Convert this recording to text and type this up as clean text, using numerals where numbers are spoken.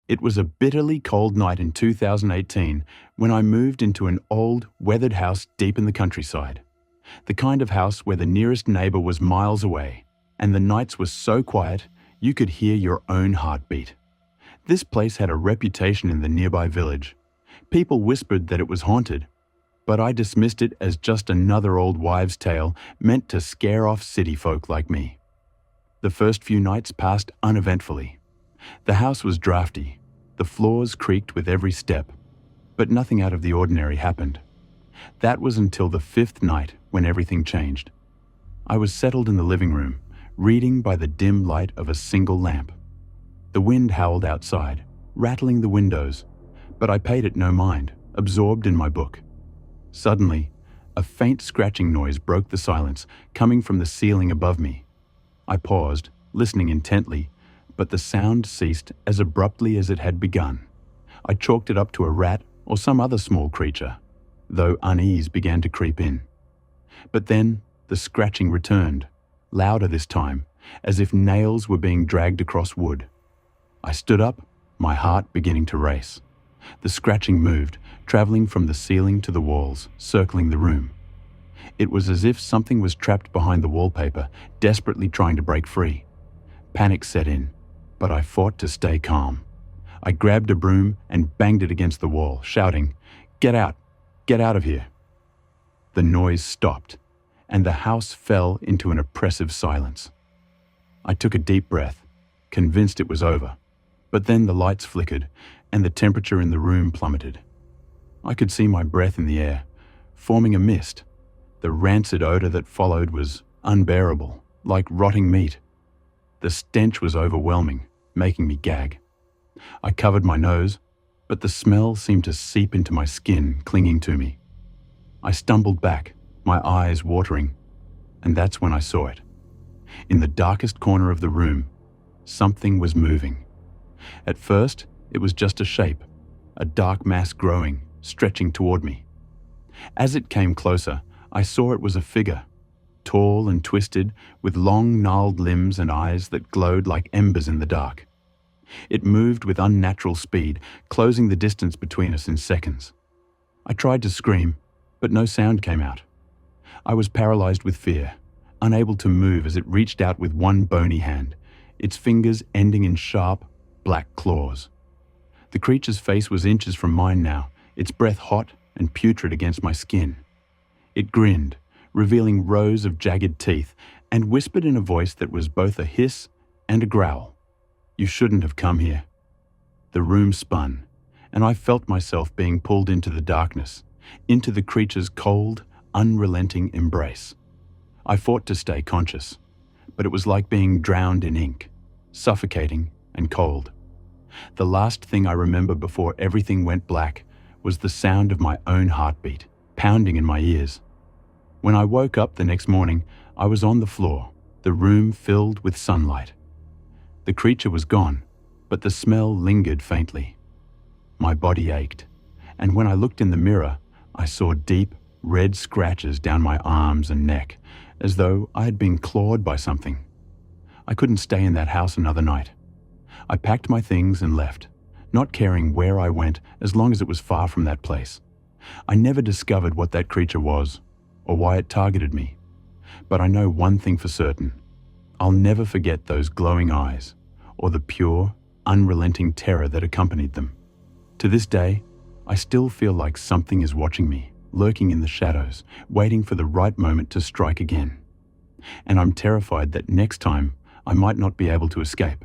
It was a bitterly cold night in 2018 when I moved into an old, weathered house deep in the countryside. The kind of house where the nearest neighbor was miles away, and the nights were so quiet you could hear your own heartbeat. This place had a reputation in the nearby village. People whispered that it was haunted, but I dismissed it as just another old wives' tale meant to scare off city folk like me. The first few nights passed uneventfully. The house was drafty. The floors creaked with every step, but nothing out of the ordinary happened. That was until the fifth night when everything changed. I was settled in the living room, reading by the dim light of a single lamp. The wind howled outside, rattling the windows, but I paid it no mind, absorbed in my book. Suddenly, a faint scratching noise broke the silence, coming from the ceiling above me. I paused, listening intently, but the sound ceased as abruptly as it had begun. I chalked it up to a rat or some other small creature, though unease began to creep in. But then the scratching returned, louder this time, as if nails were being dragged across wood. I stood up, my heart beginning to race. The scratching moved, traveling from the ceiling to the walls, circling the room. It was as if something was trapped behind the wallpaper, desperately trying to break free. Panic set in, but I fought to stay calm. I grabbed a broom and banged it against the wall, shouting, "Get out! Get out of here!" The noise stopped, and the house fell into an oppressive silence. I took a deep breath, convinced it was over, but then the lights flickered, and the temperature in the room plummeted. I could see my breath in the air, forming a mist. The rancid odor that followed was unbearable, like rotting meat. The stench was overwhelming, making me gag. I covered my nose, but the smell seemed to seep into my skin, clinging to me. I stumbled back, my eyes watering, and that's when I saw it. In the darkest corner of the room, something was moving. At first, it was just a shape, a dark mass growing, stretching toward me. As it came closer, I saw it was a figure, tall and twisted, with long, gnarled limbs and eyes that glowed like embers in the dark. It moved with unnatural speed, closing the distance between us in seconds. I tried to scream, but no sound came out. I was paralyzed with fear, unable to move as it reached out with one bony hand, its fingers ending in sharp, black claws. The creature's face was inches from mine now, its breath hot and putrid against my skin. It grinned, revealing rows of jagged teeth, and whispered in a voice that was both a hiss and a growl. "You shouldn't have come here." The room spun, and I felt myself being pulled into the darkness, into the creature's cold, unrelenting embrace. I fought to stay conscious, but it was like being drowned in ink, suffocating and cold. The last thing I remember before everything went black was the sound of my own heartbeat, pounding in my ears. When I woke up the next morning, I was on the floor, the room filled with sunlight. The creature was gone, but the smell lingered faintly. My body ached, and when I looked in the mirror, I saw deep, red scratches down my arms and neck, as though I had been clawed by something. I couldn't stay in that house another night. I packed my things and left, not caring where I went as long as it was far from that place. I never discovered what that creature was, or why it targeted me. But I know one thing for certain. I'll never forget those glowing eyes, or the pure, unrelenting terror that accompanied them. To this day, I still feel like something is watching me, lurking in the shadows, waiting for the right moment to strike again. And I'm terrified that next time I might not be able to escape.